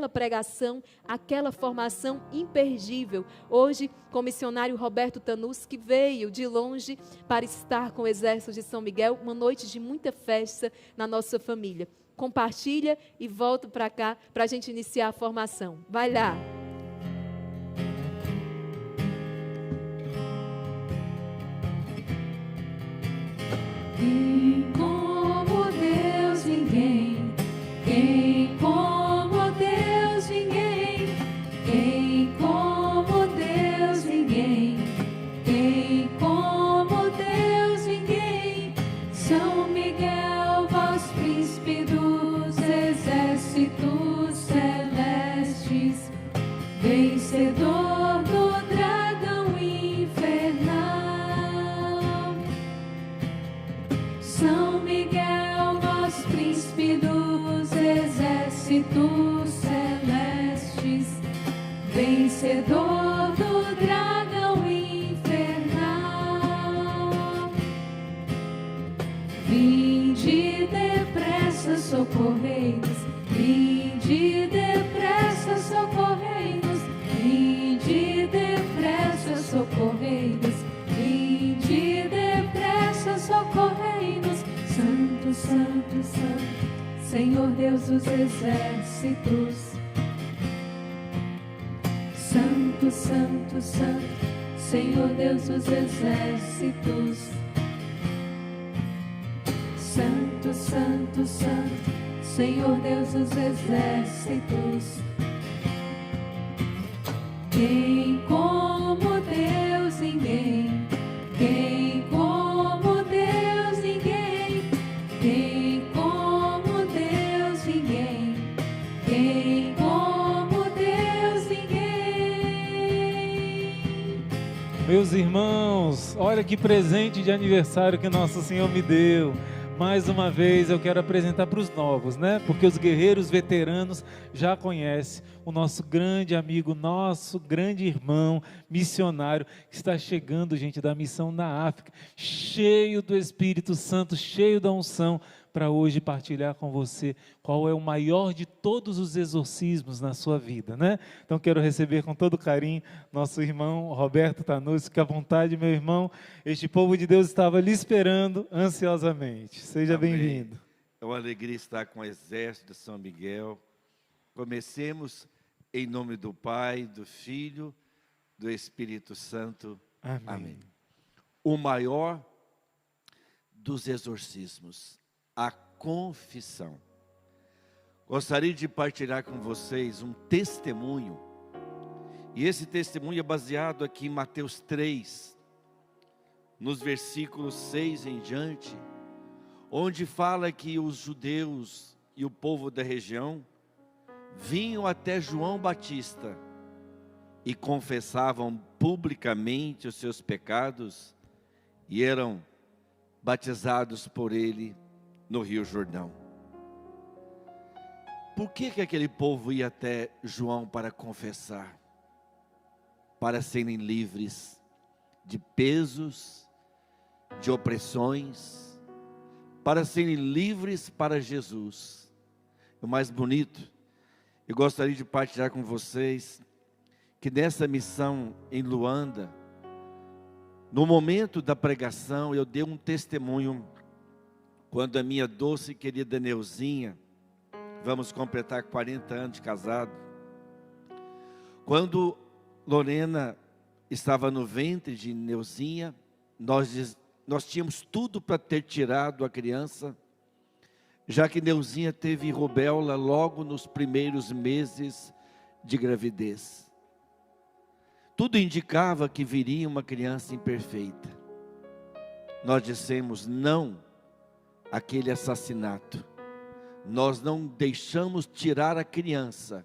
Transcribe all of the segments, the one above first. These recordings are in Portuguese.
aquela pregação, aquela formação imperdível. Hoje, com o missionário Roberto Tanus, que veio de longe para estar com o Exército de São Miguel, uma noite de muita festa na nossa família. Compartilha e volta para cá para a gente iniciar a formação. Vai lá! Quem como Deus ninguém, quem como Deus ninguém, quem como Deus ninguém, quem como Deus ninguém. São Miguel, voz príncipe dos exércitos celestes, vencedor do dragão infernal. São Miguel, voz príncipe dos exércitos celestes, vencedor do dragão infernal. Vinde depressa, socorrei-nos, vinde depressa, socorrei-nos, vinde depressa, socorrei-nos, vinde depressa, socorrei-nos. Santo, Santo, Santo, Senhor Deus dos exércitos. Santo, Santo, Santo, Senhor Deus dos exércitos. Santo, Santo, Santo, Senhor Deus dos exércitos. Quem como Deus ninguém, quem como Deus ninguém, quem como Deus ninguém, quem como Deus ninguém. Meus irmãos, olha que presente de aniversário que Nosso Senhor me deu. Mais uma vez eu quero apresentar para os novos, né? Porque os guerreiros veteranos já conhecem o nosso grande amigo, nosso grande irmão missionário que está chegando, gente, da missão na África, cheio do Espírito Santo, cheio da unção, para hoje partilhar com você qual é o maior de todos os exorcismos na sua vida, né? Então quero receber com todo carinho nosso irmão Roberto Tanus. Fique à vontade, meu irmão. Este povo de Deus estava lhe esperando ansiosamente. Seja bem-vindo. É uma alegria estar com o Exército de São Miguel. Comecemos em nome do Pai, do Filho, do Espírito Santo. Amém. Amém. O maior dos exorcismos, a confissão. Gostaria de partilhar com vocês um testemunho, e esse testemunho é baseado aqui em Mateus 3, nos versículos 6 em diante, onde fala que os judeus e o povo da região vinham até João Batista e confessavam publicamente os seus pecados e eram batizados por ele no Rio Jordão. Por que aquele povo ia até João para confessar? Para serem livres de pesos, de opressões, para serem livres para Jesus. O mais bonito, eu gostaria de partilhar com vocês que nessa missão em Luanda, no momento da pregação, eu dei um testemunho quando a minha doce e querida Neuzinha, vamos completar 40 anos de casado, quando Lorena estava no ventre de Neuzinha, nós tínhamos tudo para ter tirado a criança, já que Neuzinha teve rubéola logo nos primeiros meses de gravidez. Tudo indicava que viria uma criança imperfeita. Nós dissemos não àquele assassinato. Nós não deixamos tirar a criança.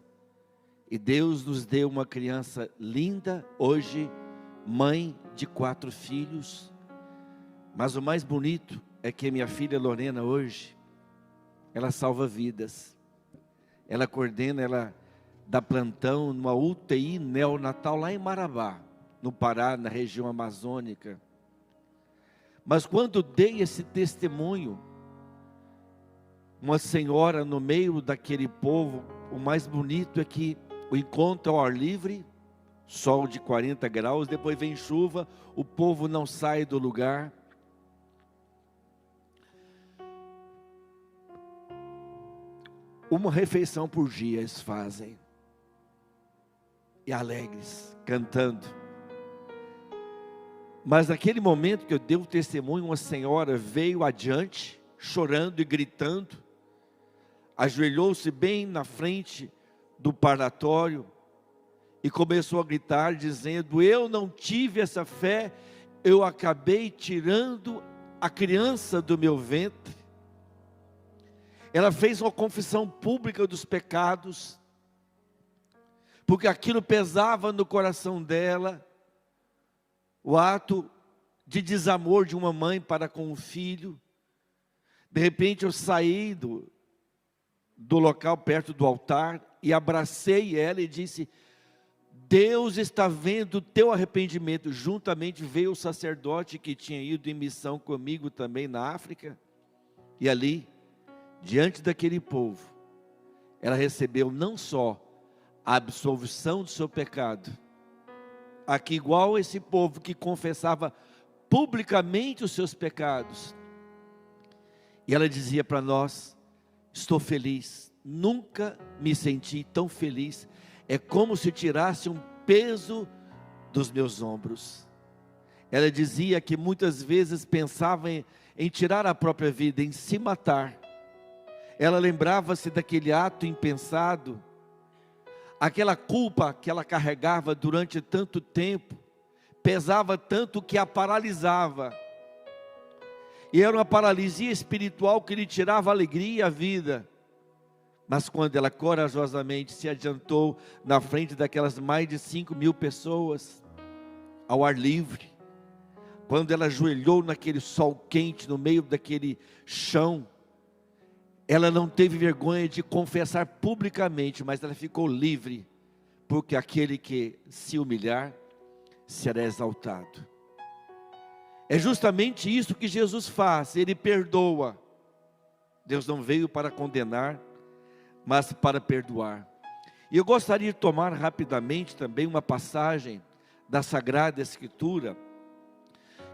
E Deus nos deu uma criança linda, hoje mãe de 4 filhos. Mas o mais bonito é que minha filha Lorena hoje, ela salva vidas. Ela coordena, ela dá plantão numa UTI neonatal lá em Marabá, no Pará, na região amazônica. Mas quando dei esse testemunho, uma senhora no meio daquele povo, o mais bonito é que o encontro ao ar livre, sol de 40 graus, depois vem chuva, o povo não sai do lugar. Uma refeição por dia eles fazem, e alegres, cantando. Mas naquele momento que eu dei o testemunho, uma senhora veio adiante, chorando e gritando, ajoelhou-se bem na frente do parlatório, e começou a gritar, dizendo: eu não tive essa fé, eu acabei tirando a criança do meu ventre. Ela fez uma confissão pública dos pecados, porque aquilo pesava no coração dela, o ato de desamor de uma mãe para com o filho. De repente eu saí do local perto do altar, e abracei ela e disse: Deus está vendo o teu arrependimento. Juntamente veio o sacerdote que tinha ido em missão comigo também na África, e ali, diante daquele povo, ela recebeu não só a absolvição do seu pecado, aqui igual esse povo que confessava publicamente os seus pecados, e ela dizia para nós: estou feliz, nunca me senti tão feliz, é como se tirasse um peso dos meus ombros. Ela dizia que muitas vezes pensava em tirar a própria vida, em se matar. Ela lembrava-se daquele ato impensado, aquela culpa que ela carregava durante tanto tempo, pesava tanto que a paralisava, e era uma paralisia espiritual que lhe tirava a alegria e a vida. Mas quando ela corajosamente se adiantou na frente daquelas mais de 5.000 pessoas, ao ar livre, quando ela ajoelhou naquele sol quente, no meio daquele chão, ela não teve vergonha de confessar publicamente, mas ela ficou livre, porque aquele que se humilhar, será exaltado. É justamente isso que Jesus faz, Ele perdoa. Deus não veio para condenar, mas para perdoar. E eu gostaria de tomar rapidamente também uma passagem da Sagrada Escritura,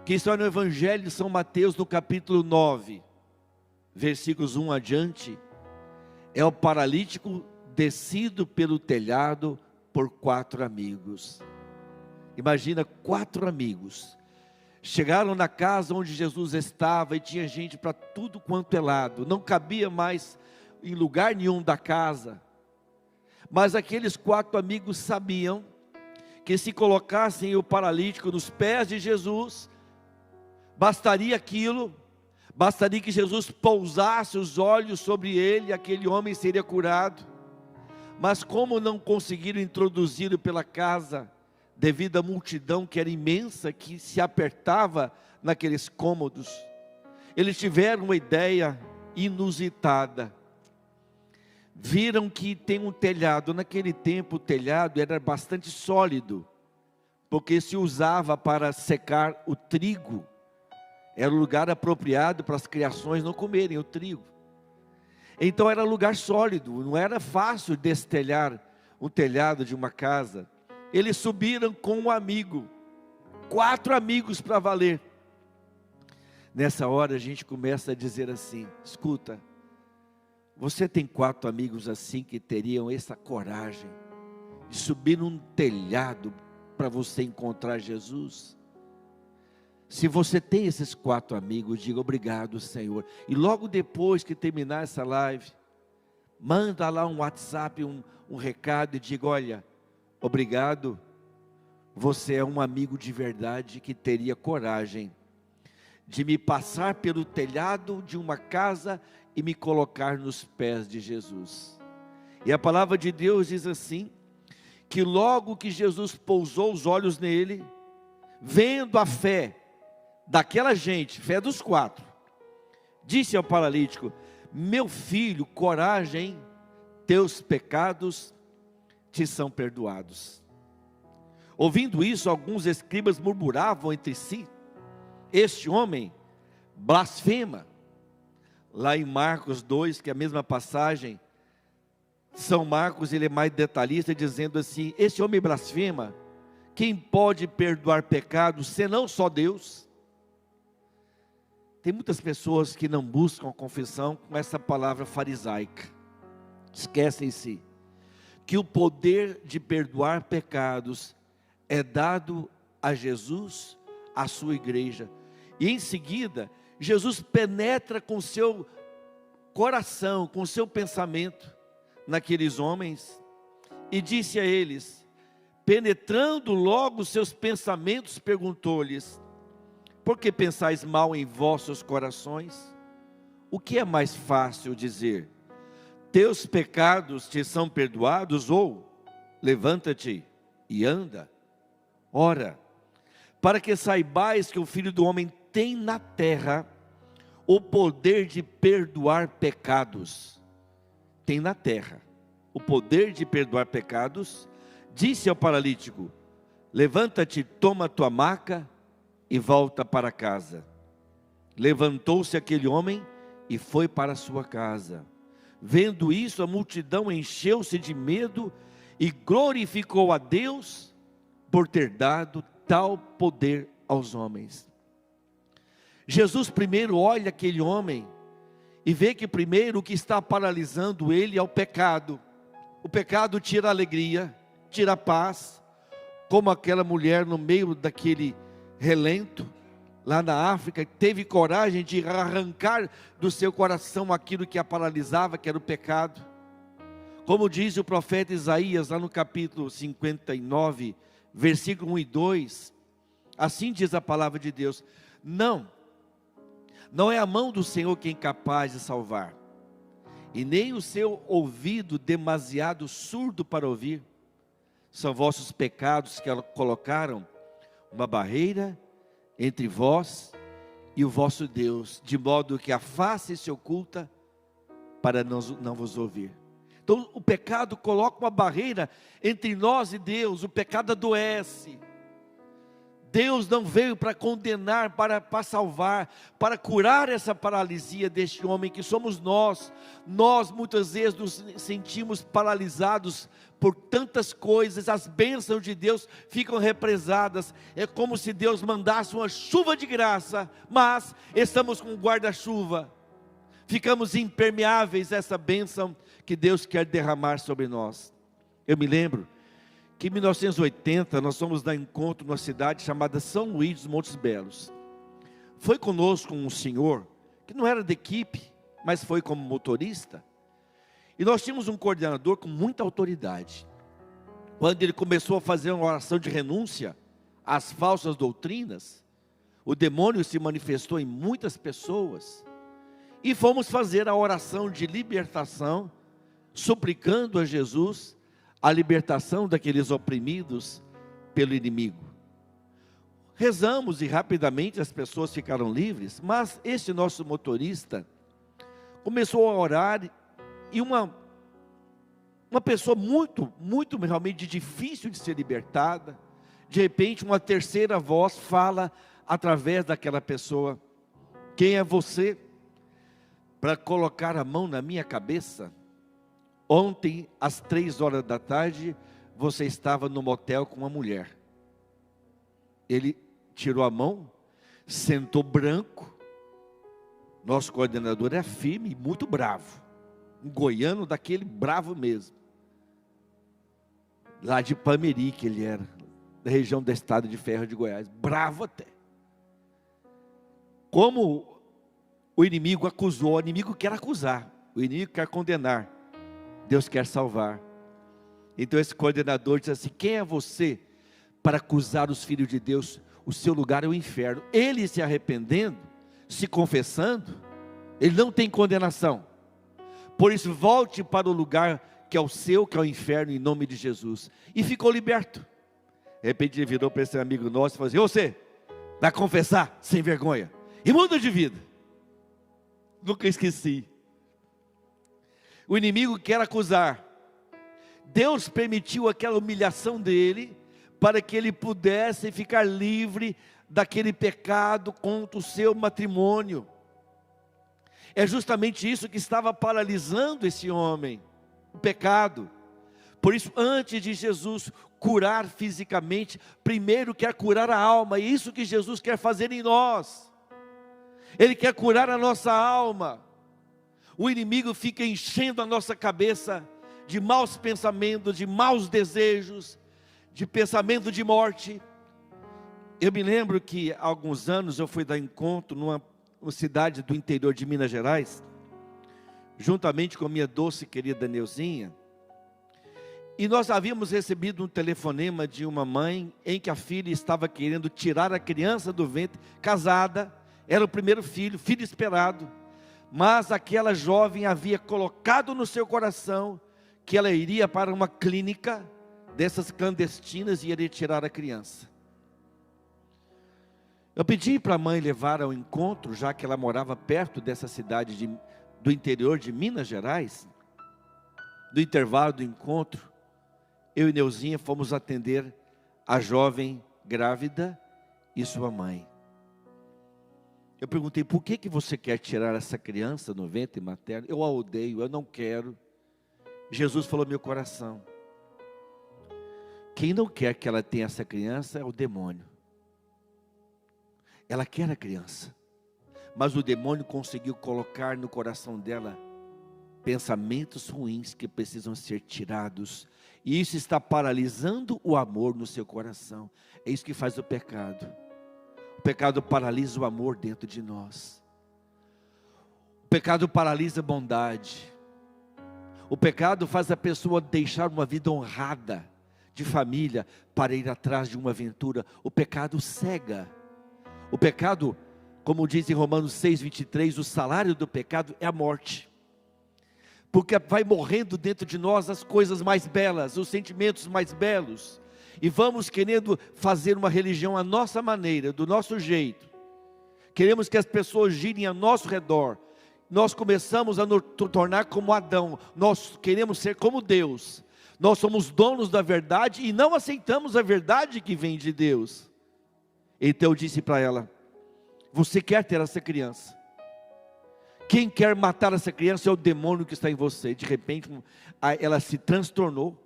que está no Evangelho de São Mateus, no capítulo 9, versículos 1 adiante. É o paralítico descido pelo telhado por 4 amigos. Imagina, 4 amigos. Chegaram na casa onde Jesus estava, e tinha gente para tudo quanto é lado. Não cabia mais em lugar nenhum da casa. Mas aqueles 4 amigos sabiam que se colocassem o paralítico nos pés de Jesus, bastaria aquilo, bastaria que Jesus pousasse os olhos sobre ele, aquele homem seria curado. Mas como não conseguiram introduzi-lo pela casa, devido à multidão que era imensa, que se apertava naqueles cômodos, eles tiveram uma ideia inusitada. Viram que tem um telhado. Naquele tempo o telhado era bastante sólido, porque se usava para secar o trigo. Era o lugar apropriado para as criações não comerem o trigo. Então era lugar sólido, não era fácil destelhar o telhado de uma casa. Eles subiram com um amigo, 4 amigos para valer. Nessa hora a gente começa a dizer assim: escuta, você tem 4 amigos assim que teriam essa coragem de subir num telhado para você encontrar Jesus? Se você tem esses 4 amigos, diga obrigado, Senhor. E logo depois que terminar essa live, manda lá um WhatsApp, um recado, e diga: olha, obrigado, você é um amigo de verdade que teria coragem de me passar pelo telhado de uma casa e me colocar nos pés de Jesus. E a palavra de Deus diz assim, que logo que Jesus pousou os olhos nele, vendo a fé daquela gente, fé dos 4, disse ao paralítico: meu filho, coragem, teus pecados te são perdoados. Ouvindo isso, alguns escribas murmuravam entre si: este homem blasfema. Lá em Marcos 2, que é a mesma passagem, São Marcos, ele é mais detalhista, dizendo assim: esse homem blasfema, quem pode perdoar pecados, senão só Deus? Tem muitas pessoas que não buscam a confissão com essa palavra farisaica. Esquecem-se que o poder de perdoar pecados é dado a Jesus, à sua igreja. E em seguida, Jesus penetra com o seu coração, com o seu pensamento naqueles homens, e disse a eles, penetrando logo os seus pensamentos, perguntou-lhes: por que pensais mal em vossos corações? O que é mais fácil dizer: teus pecados te são perdoados, ou levanta-te e anda? Ora, para que saibais que o Filho do Homem tem na terra o poder de perdoar pecados. Tem na terra o poder de perdoar pecados. Disse ao paralítico: levanta-te, toma a tua maca e volta para casa. Levantou-se aquele homem e foi para a sua casa. Vendo isso, a multidão encheu-se de medo e glorificou a Deus por ter dado tal poder aos homens. Jesus primeiro olha aquele homem e vê que primeiro o que está paralisando ele é o pecado. O pecado tira a alegria, tira a paz, como aquela mulher no meio daquele relento, lá na África, teve coragem de arrancar do seu coração aquilo que a paralisava, que era o pecado. Como diz o profeta Isaías, lá no capítulo 59, versículo 1 e 2, assim diz a palavra de Deus: não é a mão do Senhor quem é capaz de salvar, e nem o seu ouvido demasiado surdo para ouvir. São vossos pecados que colocaram uma barreira entre vós e o vosso Deus, de modo que a face se oculta para não vos ouvir. Então o pecado coloca uma barreira entre nós e Deus. O pecado adoece. Deus não veio para condenar, para salvar, para curar essa paralisia deste homem que somos nós. Nós muitas vezes nos sentimos paralisados por tantas coisas, as bênçãos de Deus ficam represadas. É como se Deus mandasse uma chuva de graça, mas estamos com um guarda-chuva. Ficamos impermeáveis a essa bênção que Deus quer derramar sobre nós. Eu me lembro que em 1980 nós fomos dar encontro numa cidade chamada São Luís dos Montes Belos. Foi conosco um senhor que não era da equipe, mas foi como motorista. E nós tínhamos um coordenador com muita autoridade. Quando ele começou a fazer uma oração de renúncia às falsas doutrinas, o demônio se manifestou em muitas pessoas. E fomos fazer a oração de libertação, suplicando a Jesus a libertação daqueles oprimidos pelo inimigo. Rezamos e rapidamente as pessoas ficaram livres, mas este nosso motorista começou a orar, e uma pessoa muito realmente difícil de ser libertada, de repente uma terceira voz fala através daquela pessoa: quem é você para colocar a mão na minha cabeça? Ontem, às 3 horas da tarde, você estava no motel com uma mulher. Ele tirou a mão, sentou branco. Nosso coordenador é firme e muito bravo. Um goiano daquele bravo mesmo. Lá de Pameri que ele era, da região do estado de Ferro de Goiás. Bravo até. Como o inimigo acusou, o inimigo quer acusar, o inimigo quer condenar, Deus quer salvar. Então esse coordenador diz assim: quem é você para acusar os filhos de Deus? O seu lugar é o inferno. Ele se arrependendo, se confessando, ele não tem condenação. Por isso volte para o lugar que é o seu, que é o inferno, em nome de Jesus. E ficou liberto. De repente ele virou para esse amigo nosso e falou assim: você vai confessar sem vergonha e muda de vida. Nunca esqueci. O inimigo quer acusar. Deus permitiu aquela humilhação dele para que ele pudesse ficar livre daquele pecado contra o seu matrimônio. É justamente isso que estava paralisando esse homem. o pecado. Por isso, antes de Jesus curar fisicamente, primeiro quer curar a alma, e é isso que Jesus quer fazer em nós. Ele quer curar a nossa alma. O inimigo fica enchendo a nossa cabeça de maus pensamentos, de maus desejos, de pensamento de morte. Eu me lembro que há alguns anos eu fui dar encontro numa cidade do interior de Minas Gerais, juntamente com a minha doce querida Neuzinha, e nós havíamos recebido um telefonema de uma mãe em que a filha estava querendo tirar a criança do ventre, casada, era o primeiro filho, filho esperado, mas aquela jovem havia colocado no seu coração que ela iria para uma clínica dessas clandestinas e iria tirar a criança. Eu pedi para a mãe levar ao encontro, já que ela morava perto dessa cidade do interior de Minas Gerais. No intervalo do encontro, eu e Neuzinha fomos atender a jovem grávida e sua mãe. Eu perguntei, por que você quer tirar essa criança no ventre materno? Eu a odeio, eu não quero. Jesus falou no meu coração, quem não quer que ela tenha essa criança é o demônio. Ela quer a criança, mas o demônio conseguiu colocar no coração dela pensamentos ruins que precisam ser tirados, e isso está paralisando o amor no seu coração. É isso que faz o pecado. O pecado paralisa o amor dentro de nós. O pecado paralisa a bondade. O pecado faz a pessoa deixar uma vida honrada de família para ir atrás de uma aventura. O pecado cega. O pecado, como diz em Romanos 6:23, o salário do pecado é a morte. Porque vai morrendo dentro de nós as coisas mais belas, os sentimentos mais belos. E vamos querendo fazer uma religião à nossa maneira, do nosso jeito. Queremos que as pessoas girem ao nosso redor. Nós começamos a nos tornar como Adão. Nós queremos ser como Deus. Nós somos donos da verdade e não aceitamos a verdade que vem de Deus. Então eu disse para ela, você quer ter essa criança? Quem quer matar essa criança é o demônio que está em você. De repente ela se transtornou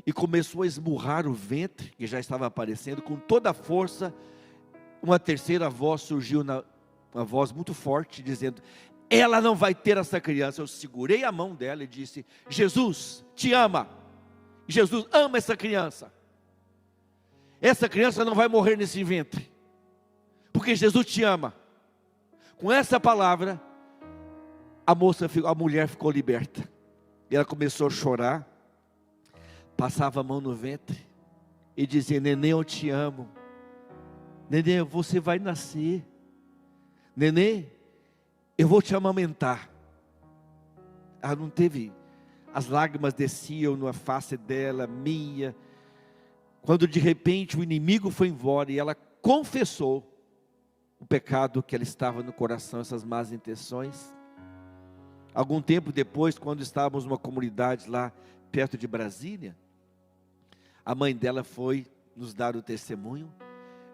e começou a esmurrar o ventre, que já estava aparecendo, com toda a força. Uma terceira voz surgiu, uma voz muito forte, dizendo, ela não vai ter essa criança. Eu segurei a mão dela e disse, Jesus te ama. Jesus ama essa criança. Essa criança não vai morrer nesse ventre, porque Jesus te ama. Com essa palavra, a mulher ficou liberta. E ela começou a chorar, passava a mão no ventre e dizia, neném, eu te amo. Neném, você vai nascer. Neném, eu vou te amamentar. Ela não teve, as lágrimas desciam na face dela, minha. Quando de repente o inimigo foi embora e ela confessou o pecado que ela estava no coração, essas más intenções. Algum tempo depois, quando estávamos numa comunidade lá perto de Brasília, a mãe dela foi nos dar o testemunho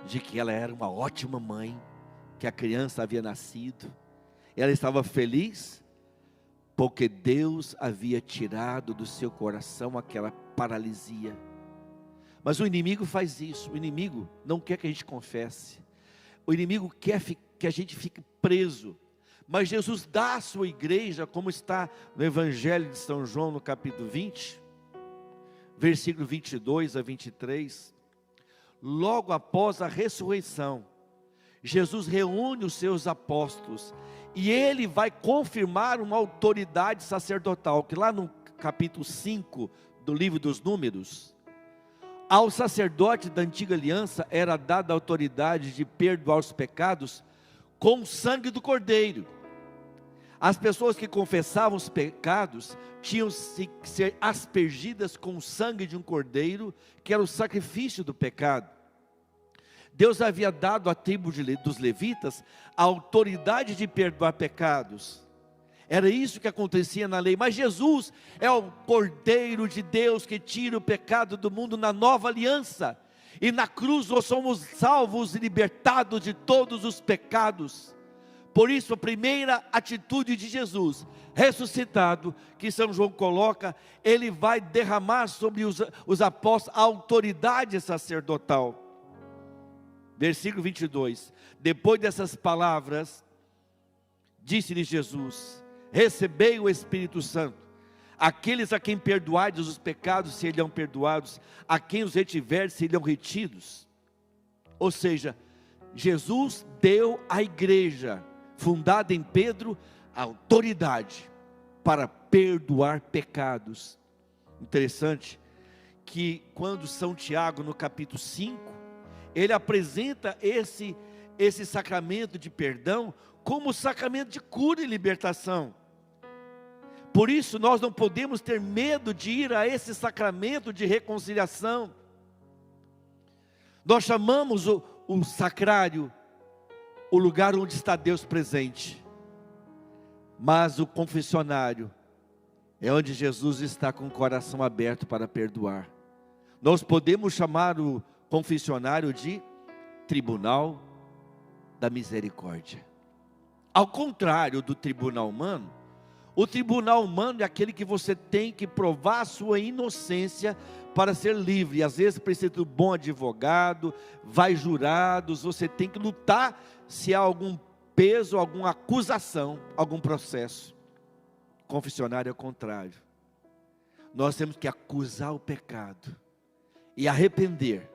de que ela era uma ótima mãe, que a criança havia nascido. Ela estava feliz porque Deus havia tirado do seu coração aquela paralisia. Mas o inimigo faz isso. O inimigo não quer que a gente confesse. O inimigo quer que a gente fique preso. Mas Jesus dá à sua igreja, como está no Evangelho de São João, no capítulo 20, versículo 22 a 23. Logo após a ressurreição, Jesus reúne os seus apóstolos. E ele vai confirmar uma autoridade sacerdotal. Que lá no capítulo 5 do livro dos Números, ao sacerdote da antiga aliança era dada a autoridade de perdoar os pecados com o sangue do cordeiro. As pessoas que confessavam os pecados tinham que ser aspergidas com o sangue de um cordeiro, que era o sacrifício do pecado. Deus havia dado à tribo dos levitas a autoridade de perdoar pecados. Era isso que acontecia na lei. Mas Jesus é o Cordeiro de Deus que tira o pecado do mundo na nova aliança. E na cruz nós somos salvos e libertados de todos os pecados. Por isso, a primeira atitude de Jesus, ressuscitado, que São João coloca, ele vai derramar sobre os apóstolos a autoridade sacerdotal. Versículo 22. Depois dessas palavras, disse-lhe Jesus: recebei o Espírito Santo. Aqueles a quem perdoardes os pecados, serão perdoados. A quem os retiverdes, serão retidos. Ou seja, Jesus deu à igreja, fundada em Pedro, a autoridade para perdoar pecados. Interessante que quando São Tiago, no capítulo 5, ele apresenta esse sacramento de perdão como sacramento de cura e libertação. Por isso nós não podemos ter medo de ir a esse sacramento de reconciliação. Nós chamamos o sacrário o lugar onde está Deus presente, mas o confessionário é onde Jesus está com o coração aberto para perdoar. Nós podemos chamar o confessionário de tribunal da misericórdia. Ao contrário do tribunal humano, o tribunal humano é aquele que você tem que provar a sua inocência para ser livre. E às vezes precisa de um bom advogado, vai jurados, você tem que lutar se há algum peso, alguma acusação, algum processo. Confessionário é o contrário. Nós temos que acusar o pecado e arrepender.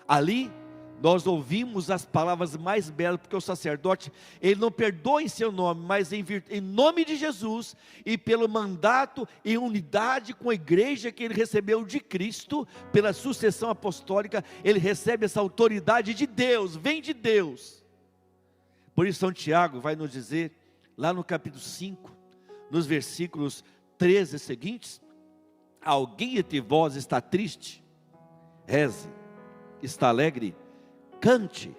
Ali nós ouvimos as palavras mais belas, porque o sacerdote, ele não perdoa em seu nome, mas em nome de Jesus, e pelo mandato e unidade com a igreja que ele recebeu de Cristo, pela sucessão apostólica, ele recebe essa autoridade de Deus, vem de Deus. Por isso São Tiago vai nos dizer, lá no capítulo 5, nos versículos 13 seguintes: alguém entre vós está triste? Reze. Está alegre? Cante.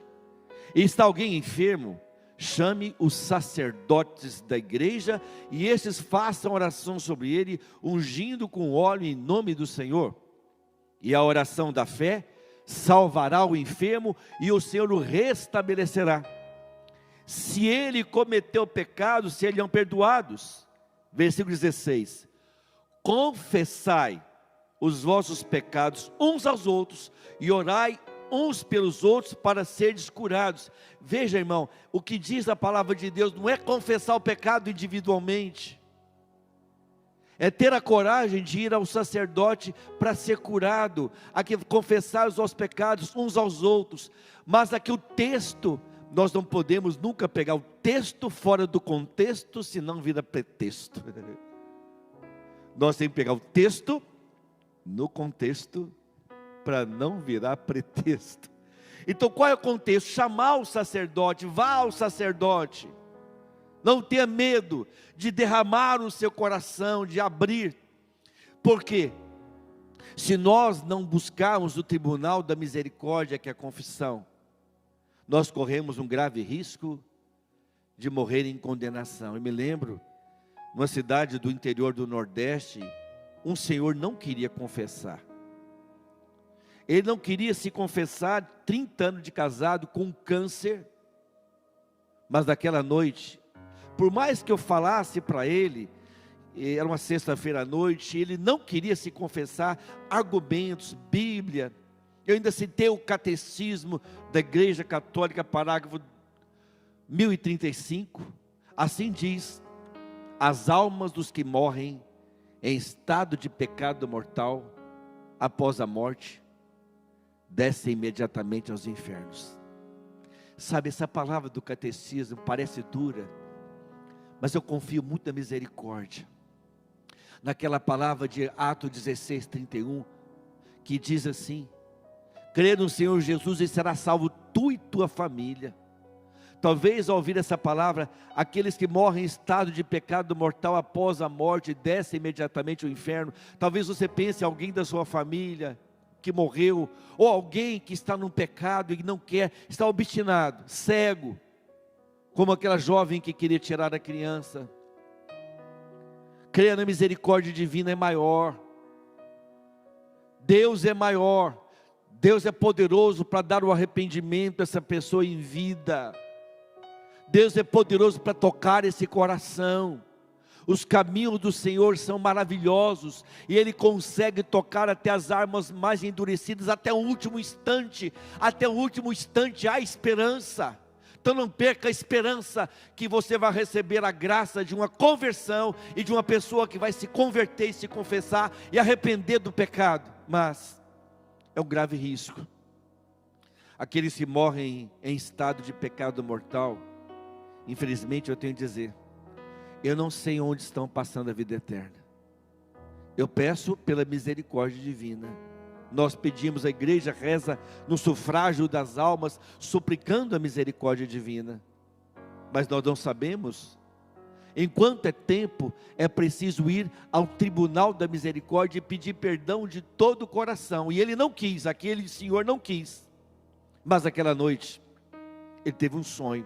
E está alguém enfermo? Chame os sacerdotes da igreja, e estes façam oração sobre ele, ungindo com óleo em nome do Senhor. E a oração da fé salvará o enfermo, e o Senhor o restabelecerá. Se ele cometeu pecado, serão perdoados. Versículo 16: confessai os vossos pecados uns aos outros, e orai uns pelos outros para serdes curados. Veja, irmão, o que diz a palavra de Deus não é confessar o pecado individualmente, é ter a coragem de ir ao sacerdote para ser curado, aqui confessar os vossos pecados uns aos outros. Mas aqui o texto, nós não podemos nunca pegar o texto fora do contexto, senão vira pretexto. Nós temos que pegar o texto no contexto, para não virar pretexto. Então qual é o contexto? Chamar o sacerdote, vá ao sacerdote. Não tenha medo de derramar o seu coração, de abrir. Por quê? Se nós não buscarmos o tribunal da misericórdia, que é a confissão, nós corremos um grave risco de morrer em condenação. Eu me lembro, numa cidade do interior do Nordeste, um senhor não queria confessar. Ele não queria se confessar, 30 anos de casado, com câncer. Mas naquela noite, por mais que eu falasse para ele, era uma sexta-feira à noite, ele não queria se confessar, argumentos, Bíblia. Eu ainda citei o catecismo da Igreja Católica, parágrafo 1035. Assim diz: as almas dos que morrem em estado de pecado mortal, após a morte, descem imediatamente aos infernos. Sabe, essa palavra do catecismo parece dura, mas eu confio muito na misericórdia. Naquela palavra de Atos 16:31, que diz assim: crê no Senhor Jesus e será salvo tu e tua família. Talvez ao ouvir essa palavra, aqueles que morrem em estado de pecado mortal após a morte, descem imediatamente ao inferno. Talvez você pense em alguém da sua família que morreu, ou alguém que está num pecado e não quer, está obstinado, cego, como aquela jovem que queria tirar a criança. Creia na misericórdia divina, é maior. Deus é maior. Deus é poderoso para dar o arrependimento a essa pessoa em vida. Deus é poderoso para tocar esse coração. Os caminhos do Senhor são maravilhosos, e Ele consegue tocar até as armas mais endurecidas, até o último instante. Até o último instante há esperança. Então não perca a esperança que você vai receber a graça de uma conversão, e de uma pessoa que vai se converter e se confessar, e arrepender do pecado. Mas é um grave risco. Aqueles que morrem em estado de pecado mortal, infelizmente eu tenho que dizer, eu não sei onde estão passando a vida eterna. Eu peço pela misericórdia divina. Nós pedimos, a igreja reza no sufrágio das almas, suplicando a misericórdia divina. Mas nós não sabemos. Enquanto é tempo, é preciso ir ao tribunal da misericórdia e pedir perdão de todo o coração. E ele não quis, aquele senhor não quis. Mas aquela noite, ele teve um sonho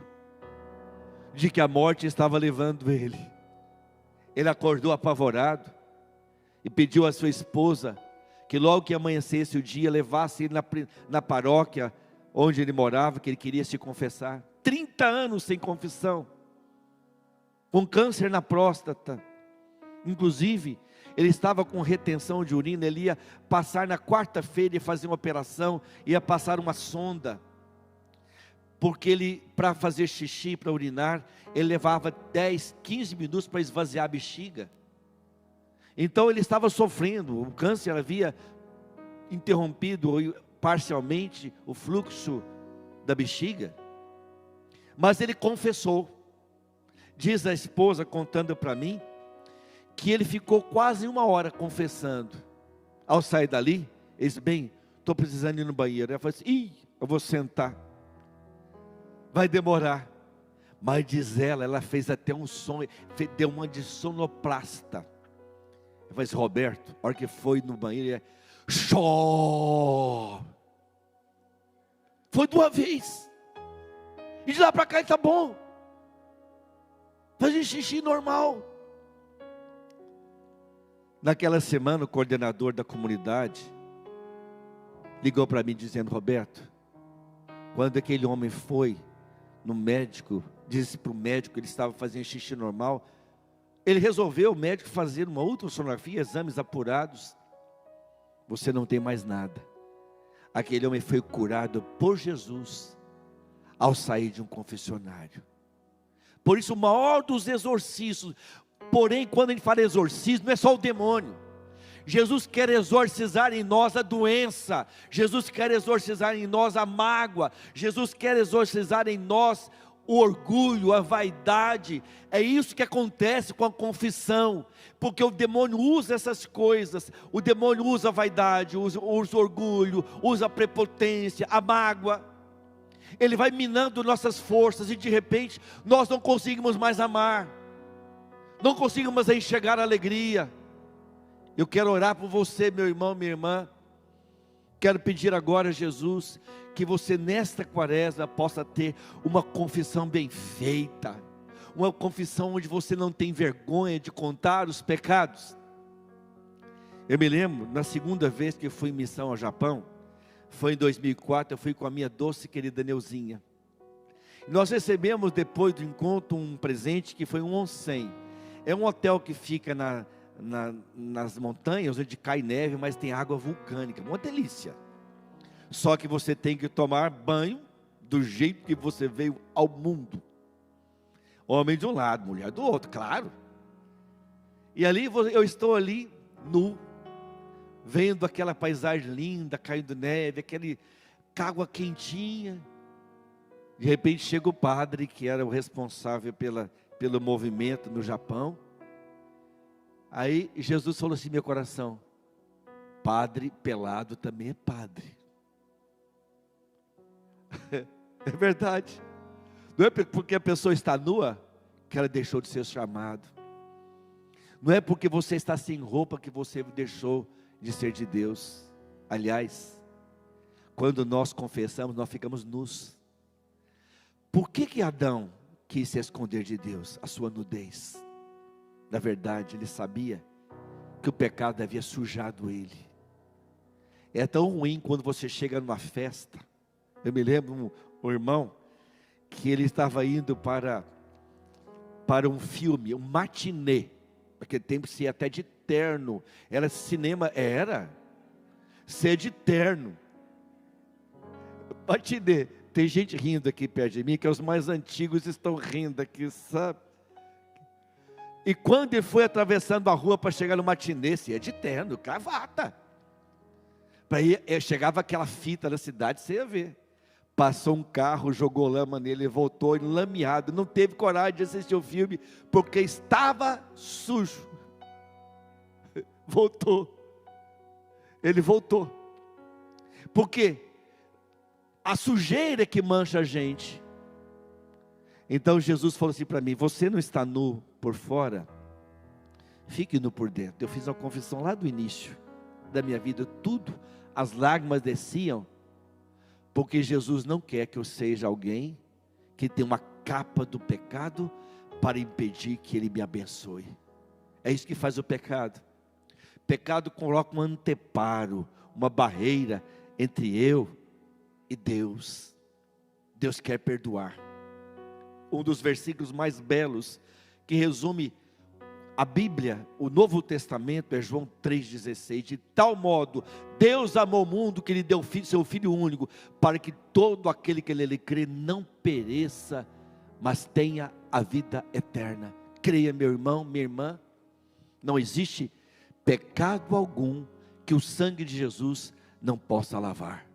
de que a morte estava levando ele. Ele acordou apavorado e pediu à sua esposa que logo que amanhecesse o dia, levasse ele na paróquia onde ele morava, que ele queria se confessar. 30 anos sem confissão, com câncer na próstata. Inclusive, ele estava com retenção de urina. Ele ia passar na quarta-feira e fazer uma operação, ia passar uma sonda, porque ele, para fazer xixi, para urinar, ele levava 10, 15 minutos para esvaziar a bexiga. Então ele estava sofrendo, o câncer havia interrompido parcialmente o fluxo da bexiga. Mas ele confessou. Diz a esposa, contando para mim, que ele ficou quase 1 hora confessando. Ao sair dali, ele disse, bem, estou precisando ir no banheiro. Ela falou assim, eu vou sentar. Vai demorar. Mas diz ela fez até um som, deu uma de sonoplasta. Ela falou assim, Roberto, a hora que foi no banheiro, ele chó. Foi de uma vez. E de lá para cá ele está bom. Fazia xixi normal. Naquela semana, o coordenador da comunidade ligou para mim dizendo, Roberto, quando aquele homem foi no médico, disse para o médico que ele estava fazendo xixi normal, ele resolveu, o médico, fazer uma ultrassonografia, exames apurados. Você não tem mais nada. Aquele homem foi curado por Jesus ao sair de um confessionário. Por isso o maior dos exorcismos, porém quando a gente fala exorcismo, não é só o demônio. Jesus quer exorcizar em nós a doença, Jesus quer exorcizar em nós a mágoa, Jesus quer exorcizar em nós o orgulho, a vaidade. É isso que acontece com a confissão, porque o demônio usa essas coisas, o demônio usa a vaidade, usa o orgulho, usa a prepotência, a mágoa. Ele vai minando nossas forças e de repente nós não conseguimos mais amar, não conseguimos mais enxergar a alegria. Eu quero orar por você, meu irmão, minha irmã. Quero pedir agora a Jesus que você nesta quaresma possa ter uma confissão bem feita, uma confissão onde você não tem vergonha de contar os pecados. Eu me lembro, na segunda vez que eu fui em missão ao Japão, foi em 2004, eu fui com a minha doce querida Neuzinha. Nós recebemos depois do encontro um presente que foi um onsen. É um hotel que fica nas montanhas, onde cai neve, mas tem água vulcânica, uma delícia. Só que você tem que tomar banho do jeito que você veio ao mundo. Homem de um lado, mulher do outro, claro. E ali eu estou ali nu, vendo aquela paisagem linda, caindo neve, aquele água quentinha. De repente chega o padre, que era o responsável pelo movimento no Japão. Aí Jesus falou assim, meu coração, padre pelado também é padre. É verdade. Não é porque a pessoa está nua que ela deixou de ser chamado. Não é porque você está sem roupa que você deixou de ser de Deus. Aliás, quando nós confessamos, nós ficamos nus. Por que Adão quis se esconder de Deus? A sua nudez. Na verdade, ele sabia que o pecado havia sujado ele. É tão ruim quando você chega numa festa. Eu me lembro, um irmão, que ele estava indo para um filme, um matinê. Naquele tempo se ia até de terno. Era cinema, era ser de terno. Matinê. Tem gente rindo aqui perto de mim, que os mais antigos estão rindo aqui, sabe? E quando ele foi atravessando a rua para chegar no matinê, se ia de terno, gravata. Chegava aquela fita da cidade, você ia ver. Passou um carro, jogou lama nele, voltou enlameado. Não teve coragem de assistir o filme, porque estava sujo. Voltou. Ele voltou. Por quê? A sujeira que mancha a gente. Então Jesus falou assim para mim: você não está nu por fora? Fique nu por dentro. Eu fiz uma confissão lá do início da minha vida. Tudo, as lágrimas desciam, porque Jesus não quer que eu seja alguém que tem uma capa do pecado para impedir que Ele me abençoe. É isso que faz o pecado. O pecado coloca um anteparo, uma barreira entre eu e Deus. Deus quer perdoar. Um dos versículos mais belos que resume a Bíblia, o Novo Testamento, é João 3,16. De tal modo Deus amou o mundo que Ele deu seu Filho único, para que todo aquele que nele crê não pereça, mas tenha a vida eterna. Creia, meu irmão, minha irmã, não existe pecado algum que o sangue de Jesus não possa lavar.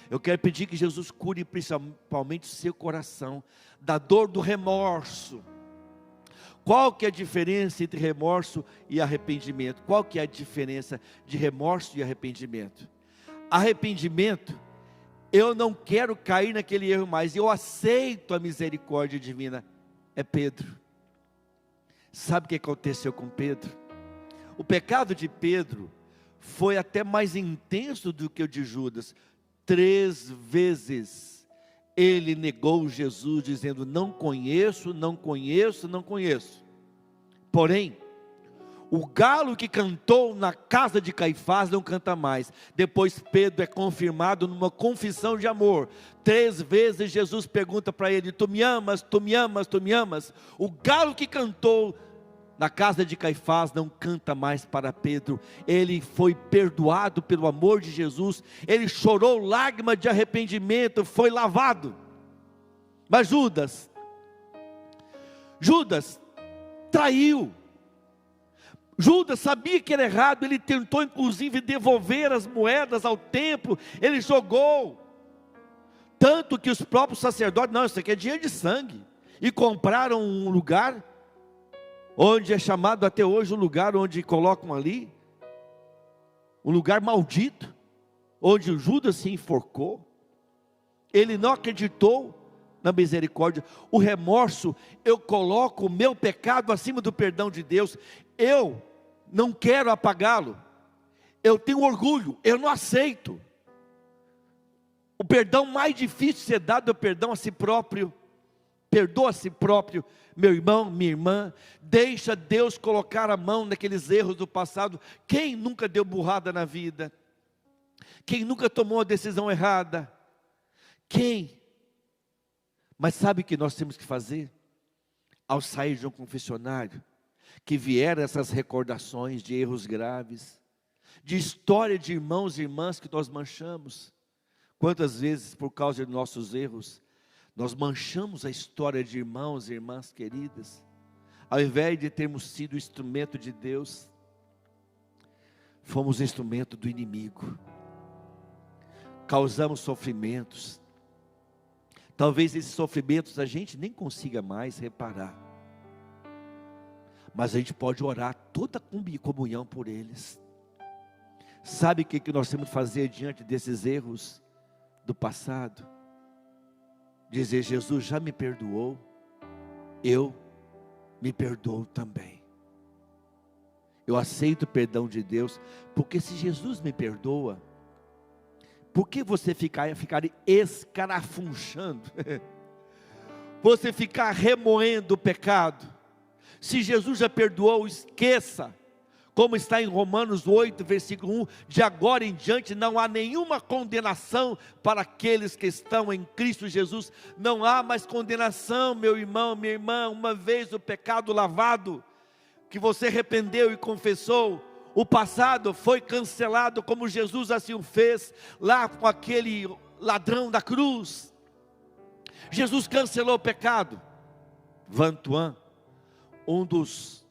Eu quero pedir que Jesus cure principalmente o seu coração da dor do remorso. Qual que é a diferença entre remorso e arrependimento? Qual que é a diferença de remorso e arrependimento? Arrependimento, eu não quero cair naquele erro mais, eu aceito a misericórdia divina. É Pedro. Sabe o que aconteceu com Pedro? O pecado de Pedro foi até mais intenso do que o de Judas. 3 vezes ele negou Jesus, dizendo: não conheço, não conheço, não conheço. Porém, o galo que cantou na casa de Caifás não canta mais. Depois Pedro é confirmado numa confissão de amor. 3 vezes Jesus pergunta para ele: tu me amas, tu me amas, tu me amas? O galo que cantou na casa de Caifás não canta mais para Pedro. Ele foi perdoado pelo amor de Jesus. Ele chorou lágrima de arrependimento, foi lavado. Mas Judas traiu. Judas sabia que era errado. Ele tentou inclusive devolver as moedas ao templo. Ele jogou. Tanto que os próprios sacerdotes: não, isso aqui é dinheiro de sangue. E compraram um lugar, onde é chamado até hoje o lugar onde colocam ali, um lugar maldito, onde o Judas se enforcou. Ele não acreditou na misericórdia. O remorso, eu coloco o meu pecado acima do perdão de Deus. Eu não quero apagá-lo. Eu tenho orgulho, eu não aceito. O perdão mais difícil de ser dado é o perdão a si próprio. Perdoa a si próprio, meu irmão, minha irmã. Deixa Deus colocar a mão naqueles erros do passado. Quem nunca deu burrada na vida? Quem nunca tomou a decisão errada? Quem? Mas sabe o que nós temos que fazer? Ao sair de um confessionário, que vieram essas recordações de erros graves, de história de irmãos e irmãs que nós manchamos. Quantas vezes, por causa de nossos erros, nós manchamos a história de irmãos e irmãs queridas, ao invés de termos sido instrumento de Deus, fomos instrumento do inimigo, causamos sofrimentos. Talvez esses sofrimentos a gente nem consiga mais reparar, mas a gente pode orar toda comunhão por eles. Sabe o que nós temos que fazer diante desses erros do passado? Dizer: Jesus já me perdoou, eu me perdoo também. Eu aceito o perdão de Deus, porque se Jesus me perdoa, por que você ficar escarafunchando? Você ficar remoendo o pecado? Se Jesus já perdoou, esqueça. Como está em Romanos 8, versículo 1, de agora em diante não há nenhuma condenação para aqueles que estão em Cristo Jesus. Não há mais condenação, meu irmão, minha irmã. Uma vez o pecado lavado, que você arrependeu e confessou, o passado foi cancelado, como Jesus assim o fez, lá com aquele ladrão da cruz. Jesus cancelou o pecado. Vantuan, um dos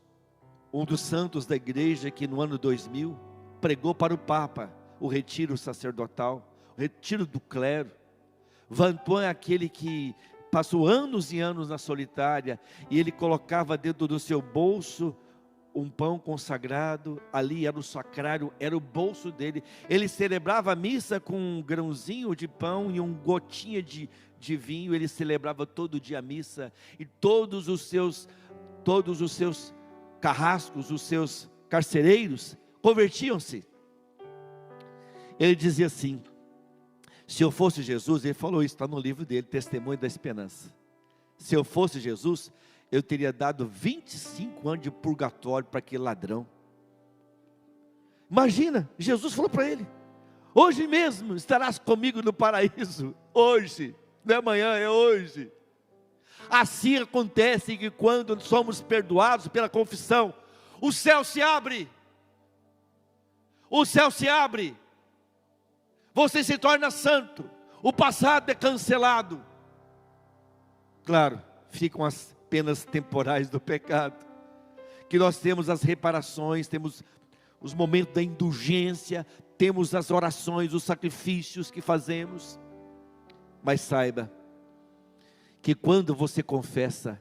santos da igreja que no ano 2000 pregou para o Papa o retiro sacerdotal, o retiro do clero. Vantuan é aquele que passou anos e anos na solitária, e ele colocava dentro do seu bolso um pão consagrado, ali era o sacrário, era o bolso dele. Ele celebrava a missa com um grãozinho de pão e uma gotinha de vinho. Ele celebrava todo dia a missa, e todos os seus carrascos, os seus carcereiros, convertiam-se. Ele dizia assim: se eu fosse Jesus, ele falou isso, está no livro dele, Testemunho da Esperança. Se eu fosse Jesus, eu teria dado 25 anos de purgatório para aquele ladrão. Imagina, Jesus falou para ele: hoje mesmo estarás comigo no paraíso. Hoje, não é amanhã, é hoje. Assim acontece que quando somos perdoados pela confissão, o céu se abre. O céu se abre. Você se torna santo. O passado é cancelado. Claro, ficam as penas temporais do pecado, que nós temos as reparações, temos os momentos da indulgência, temos as orações, os sacrifícios que fazemos. Mas saiba que quando você confessa,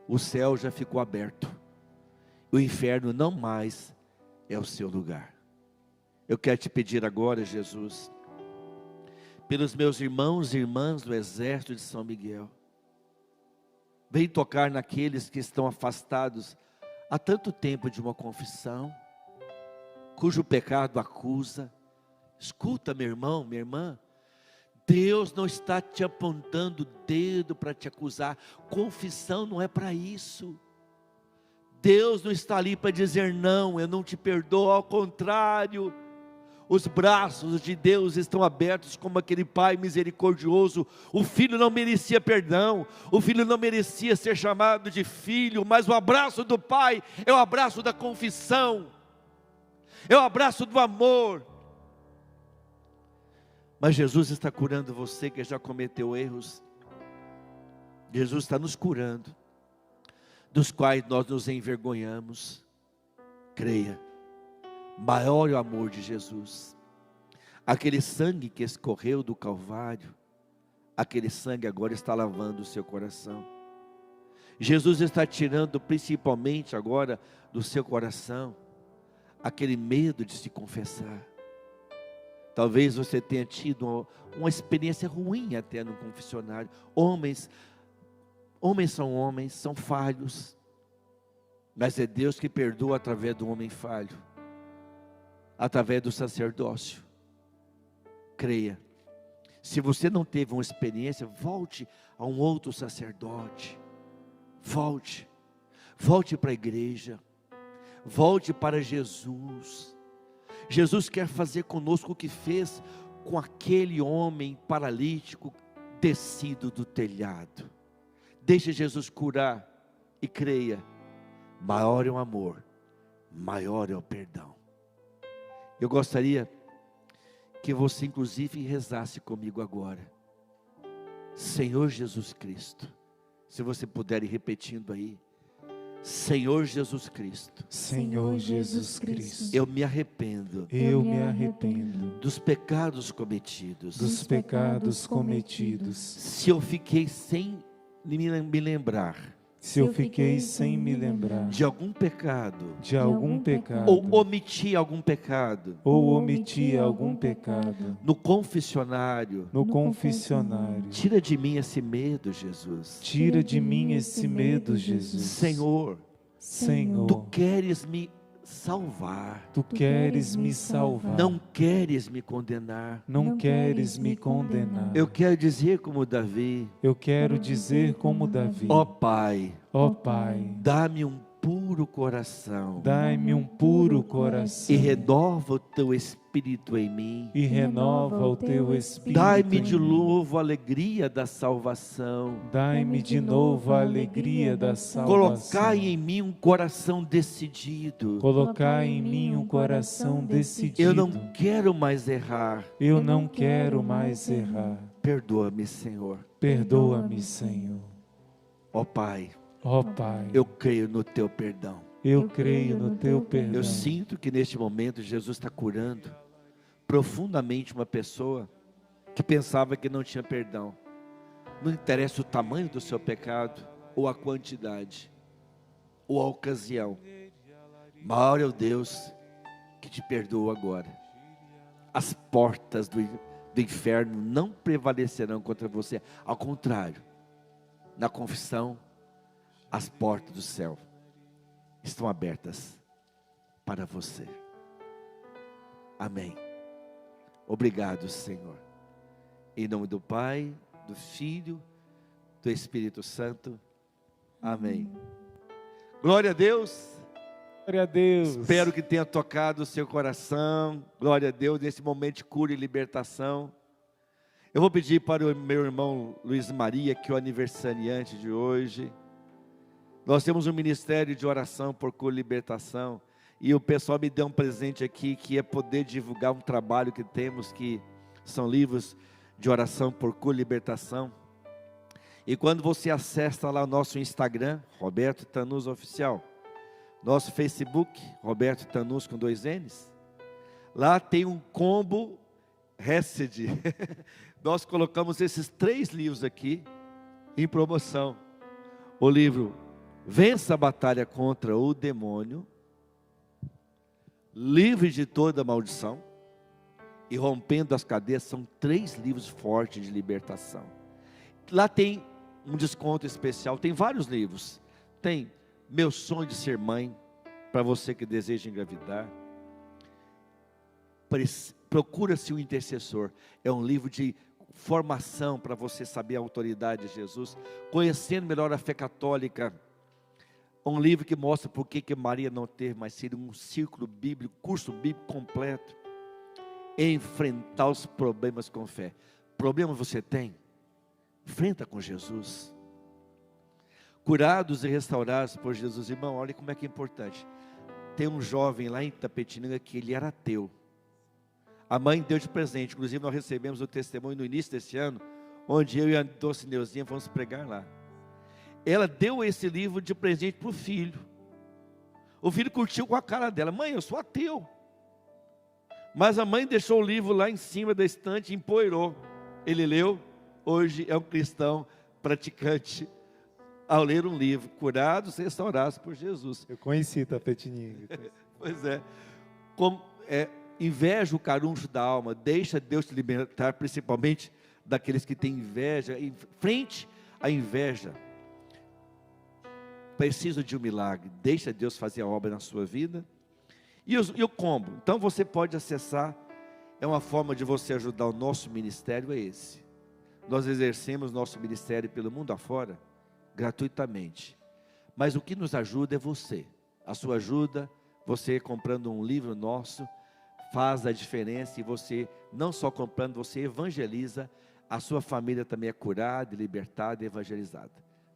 o céu já ficou aberto, o inferno não mais é o seu lugar. Eu quero te pedir agora, Jesus, pelos meus irmãos e irmãs do exército de São Miguel, vem tocar naqueles que estão afastados há tanto tempo de uma confissão, cujo pecado acusa. Escuta, meu irmão, minha irmã, Deus não está te apontando o dedo para te acusar. Confissão não é para isso. Deus não está ali para dizer não, eu não te perdoo. Ao contrário, os braços de Deus estão abertos como aquele pai misericordioso. O filho não merecia perdão, o filho não merecia ser chamado de filho, mas o abraço do pai é o abraço da confissão, é o abraço do amor. Mas Jesus está curando você que já cometeu erros. Jesus está nos curando, dos quais nós nos envergonhamos. Creia, maior é o amor de Jesus. Aquele sangue que escorreu do Calvário, aquele sangue agora está lavando o seu coração. Jesus está tirando principalmente agora do seu coração aquele medo de se confessar. Talvez você tenha tido uma experiência ruim até no confessionário. Homens são falhos, mas é Deus que perdoa através do homem falho, através do sacerdócio. Creia, se você não teve uma experiência, volte a um outro sacerdote, volte para a igreja, volte para Jesus. Jesus quer fazer conosco o que fez com aquele homem paralítico descido do telhado. Deixe Jesus curar e creia, maior é o amor, maior é o perdão. Eu gostaria que você inclusive rezasse comigo agora. Senhor Jesus Cristo, se você puder ir repetindo aí. Senhor Jesus Cristo, Senhor Jesus Cristo, eu me arrependo dos pecados cometidos. Se eu fiquei sem me lembrar, de algum pecado, ou omiti algum pecado, no confessionário, tira de mim esse medo, Jesus. Senhor, Tu queres me salvar, não queres me condenar. Eu quero dizer como Davi, ó Pai, dá-me um puro coração. Dai-me um puro coração. E renova o teu espírito em mim. E renova o teu espírito. Dai-me de em mim. novo a alegria da salvação. Dai-me de novo a alegria da salvação. Colocai em mim um coração decidido. Colocai em mim um coração decidido. Eu não quero mais errar. Eu não quero mais errar. Perdoa-me, Senhor. Perdoa-me, Senhor. Ó Pai, Ó Pai, eu creio no teu perdão. eu creio no teu perdão. Eu sinto que neste momento Jesus está curando profundamente uma pessoa que pensava que não tinha perdão. Não interessa o tamanho do seu pecado, ou a quantidade, ou a ocasião. Maior é o Deus que te perdoa agora. As portas do inferno não prevalecerão contra você. Ao contrário, na confissão, as portas do céu estão abertas para você. Amém. Obrigado, Senhor. Em nome do Pai, do Filho, do Espírito Santo. Amém. Glória a Deus. Glória a Deus. Espero que tenha tocado o seu coração. Glória a Deus, nesse momento de cura e libertação. Eu vou pedir para o meu irmão Luiz Maria, que é o aniversariante de hoje. Nós temos um ministério de oração por cura e libertação. E o pessoal me deu um presente aqui, que é poder divulgar um trabalho que temos, que são livros de oração por cura e libertação. E quando você acessa lá o nosso Instagram, Roberto Tanus Oficial, nosso Facebook, Roberto Tanus com 2 N's, lá tem um combo Hesed. Nós colocamos esses 3 livros aqui em promoção. O livro Vença a Batalha contra o Demônio, Livre de Toda Maldição e Rompendo as Cadeias. São 3 livros fortes de libertação. Lá tem um desconto especial, tem vários livros. Tem Meu Sonho de Ser Mãe, para você que deseja engravidar. Procura-se um intercessor. É um livro de formação para você saber a autoridade de Jesus. Conhecendo melhor a fé católica. Um livro que mostra por que Maria não teve mais sido um círculo bíblico, curso bíblico completo. Enfrentar os problemas com fé. Problema você tem? Enfrenta com Jesus. Curados e restaurados por Jesus. Irmão, olha como é que é importante. Tem um jovem lá em Itapetininga que ele era ateu. A mãe deu de presente. Inclusive nós recebemos o testemunho no início desse ano, onde eu e a doce Neuzinha vamos pregar lá. Ela deu esse livro de presente para o filho. O filho curtiu com a cara dela. Mãe, eu sou ateu. Mas a mãe deixou o livro lá em cima da estante e empoeirou. Ele leu. Hoje é um cristão praticante. Ao ler um livro, curados e restaurados por Jesus. Eu conheci Tapetininga. Pois é. Inveja o caruncho da alma. Deixa Deus te libertar, principalmente daqueles que têm inveja. Em frente à inveja, preciso de um milagre. Deixa Deus fazer a obra na sua vida. E o combo? Então você pode acessar. É uma forma de você ajudar o nosso ministério, é esse. Nós exercemos nosso ministério pelo mundo afora, gratuitamente. Mas o que nos ajuda é você. A sua ajuda, você comprando um livro nosso, faz a diferença. E você, não só comprando, você evangeliza. A sua família também é curada, libertada e evangelizada.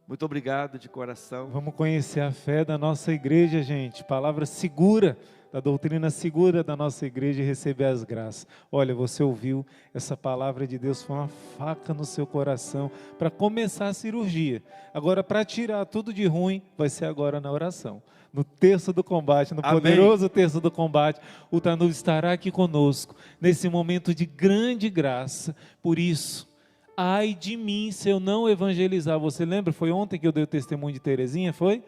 Muito obrigado de coração. Vamos conhecer a fé da nossa igreja, gente. Palavra segura, da doutrina segura da nossa igreja, e receber as graças. Olha, você ouviu, essa palavra de Deus foi uma faca no seu coração para começar a cirurgia. Agora, para tirar tudo de ruim, vai ser agora na oração. No terço do combate, no poderoso terço do combate, o Tanus estará aqui conosco, nesse momento de grande graça. Por isso, ai de mim se eu não evangelizar. Você lembra? Foi ontem que eu dei o testemunho de Terezinha, foi?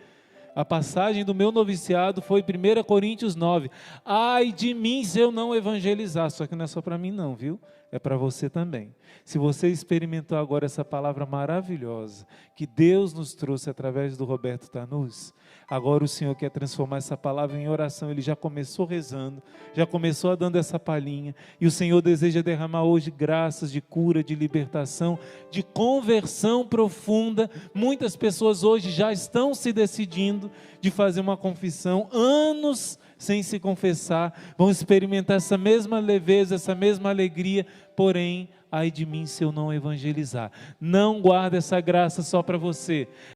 A passagem do meu noviciado foi 1 Coríntios 9. Ai de mim se eu não evangelizar. Só que não é só para mim não, viu? é para você também. Se você experimentou agora essa palavra maravilhosa que Deus nos trouxe através do Roberto Tanus, agora o Senhor quer transformar essa palavra em oração. Ele já começou rezando, já começou dando essa palhinha, e o Senhor deseja derramar hoje graças de cura, de libertação, de conversão profunda. Muitas pessoas hoje já estão se decidindo de fazer uma confissão, anos sem se confessar, vão experimentar essa mesma leveza, essa mesma alegria, porém, ai de mim se eu não evangelizar. Não guarda essa graça só para você.